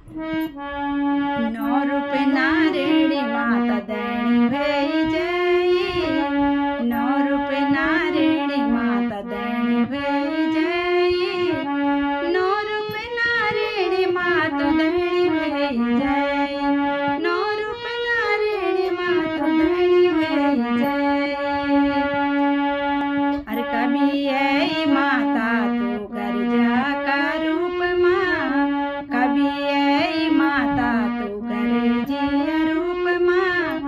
नौ रूप नारायणी माता दैनी भई जय। नौ रूप नारायणी माता दैनी भई जय। नौ रूप नारायणी माता दैनी भई जय। नौ रूप नारायणी माता दैनी भई जय। अरे कभी ऐ माता तू कर जा का रूप माँ। कभी ऐ माता तू कर जिया रूप माँ।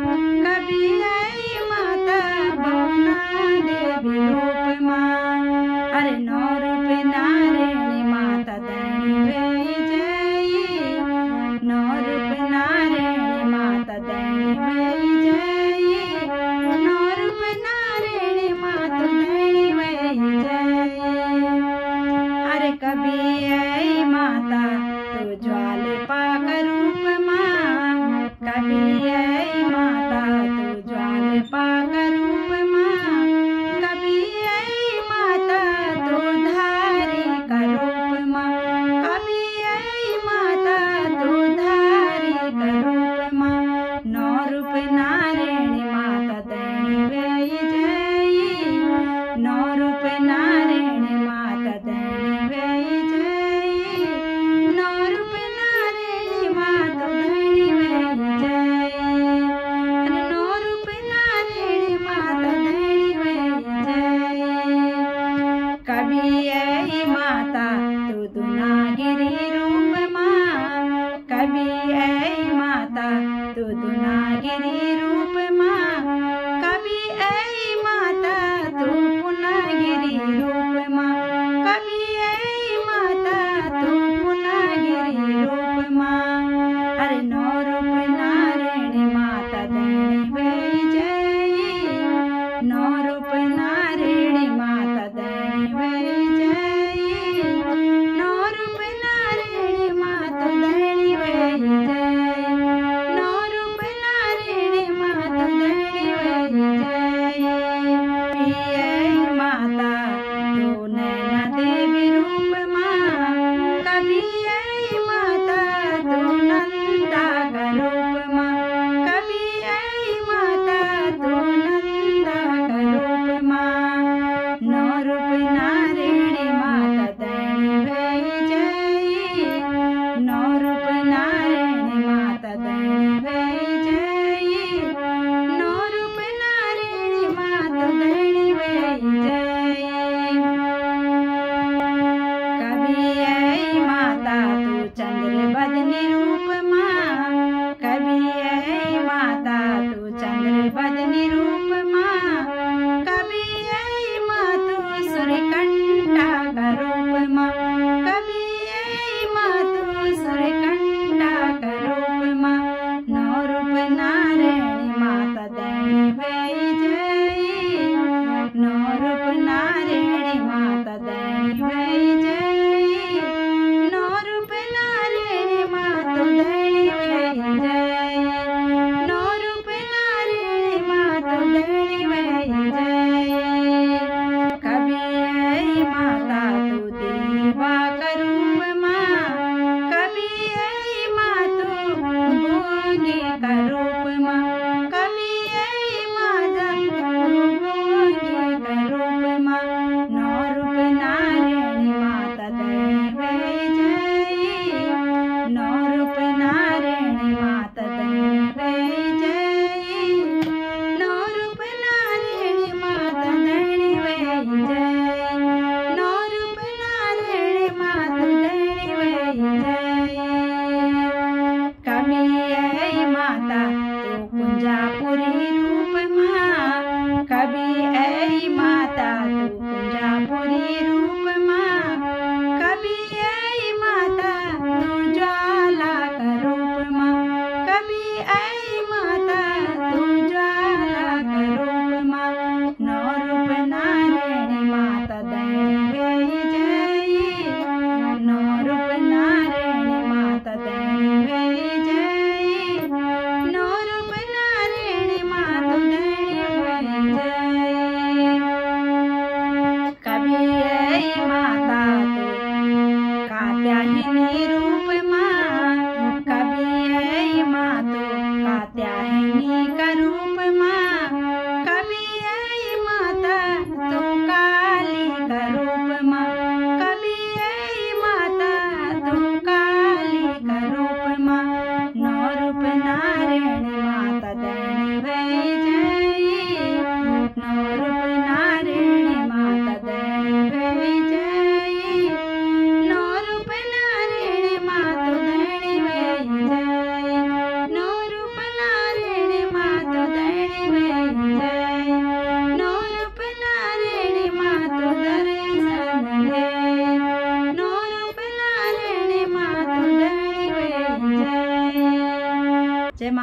कभी ऐ माता भुवना देवी रूप माँ। अरे नौ रूप नारायणी माता दैनी भई जय। नौ रूप नारायणी माता दैनी भई जय। नौ रूप नारायणी माता दैनी भई जय। अरे कभी ऐ माता तू ज्वालपा का रूप माँ। कभी ऐ माता तू ज्वालपा का रूप माँ। कभी ऐ माता तू धारी का रूप माँ। कभी ऐ माता तू धारी का रूप माँ। नौ रूप नारायणी माता दैनी भई जय। नौ रूप नारायणी माता दैनी भई जय। नौ रूप नारायणी माता दैनी भई जय। अरे नौ रूप नारायणी माता दैनी भई जय। कभी ऐ माता तू दुनागिरी रूप माँ। कभी ऐ माता तू दुनागिरी रूप माँ। कभी ऐ माता तू पुनागिरी रूप माँ। कभी ऐ माता तू पुनागिरी रूप माँ। अरे नौ रूप नारायणी माता दैनी भई जय। नौ रूप नारायणी माता दैनी भई जय। नौ रूप नारायणी माता दैनी भई जय। नौ रूप नारायणी माता दैनी भई जय। कभी ऐ माता तू नैना देवी रूप माँ। कभी ऐ माता तू नंदा का रूप माँ। कभी ऐ माता तू नंदा का रूप माँ। नौ रूप नारायणी माता दैनी भई जय। नौ रूप नारायणी माता दैनी भई जय। नौ रूप नारायणी माता दैनी भई जय। कभी ऐ माता तू चंद्र बदनी रूप माँ। कभी ऐ माता तू चंद्र बदनी रूप माँ। कभी ऐ माँ तू सूर्यकंठा का रूप माँ। कभी ऐ माँ तू सूर्यकंठा का रूप माँ। नौ रूप नारायणी माता दैनी भई जय। नौ रूप नारायणी माता दैनी भई जय। नौ रूप नारायणी माता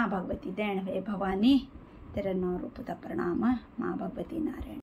माँ भगवती दैन वे भवानी तेरा नौ रूप दा प्रणाम माँ भगवती नारायण।